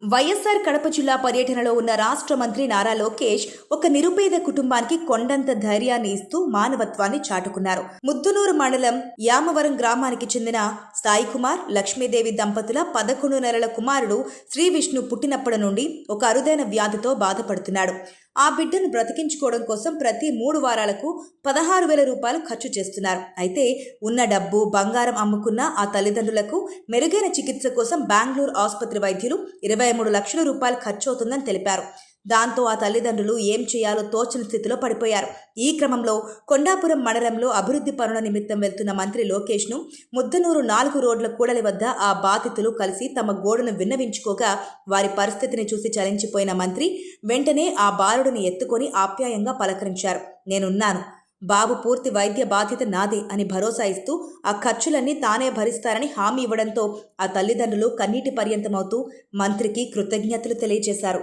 వైఎస్ఆర్ కడప జిల్లా పర్యటనలో ఉన్న రాష్ట్ర మంత్రి నారా లోకేష్ ఒక నిరుపేద కుటుంబానికి కొండంత ధైర్యాన్ని ఇస్తూ మానవత్వాన్ని చాటుకున్నారు. ముద్దునూరు మండలం యామవరం గ్రామానికి చెందిన సాయి కుమార్, లక్ష్మీదేవి దంపతుల 11 నెలల కుమారుడు శ్రీ విష్ణు పుట్టినప్పటి నుండి ఒక అరుదైన వ్యాధితో బాధపడుతున్నాడు. ఆ బిడ్డను బ్రతికించుకోవడం కోసం ప్రతి 3 వారాలకు 16,000 రూపాయలు ఖర్చు చేస్తున్నారు. అయితే ఉన్న డబ్బు, బంగారం అమ్ముకున్న ఆ తల్లిదండ్రులకు మెరుగైన చికిత్స కోసం బెంగళూరు ఆసుపత్రి వైద్యులు 23 లక్షల రూపాయలు ఖర్చు అవుతుందని తెలిపారు. దాంతో ఆ తల్లిదండ్రులు ఏం చేయాలో తోచని స్థితిలో పడిపోయారు. ఈ క్రమంలో కొండాపురం మండలంలో అభివృద్ధి పనుల నిమిత్తం వెళ్తున్న మంత్రి లోకేష్ను ముద్దనూరు 4 రోడ్ల కూడలి వద్ద ఆ బాధితులు కలిసి తమ గోడును విన్నవించుకోగా వారి పరిస్థితిని చూసి చలించిపోయిన మంత్రి వెంటనే ఆ బాలుడిని ఎత్తుకొని ఆప్యాయంగా పలకరించారు. నేనున్నాను, బాబు పూర్తి వైద్య బాధ్యత నాదే అని భరోసా ఇస్తూ ఆ ఖర్చులన్నీ తానే భరిస్తారని హామీ ఇవ్వడంతో ఆ తల్లిదండ్రులు కన్నీటి పర్యంతమవుతూ మంత్రికి కృతజ్ఞతలు తెలియజేశారు.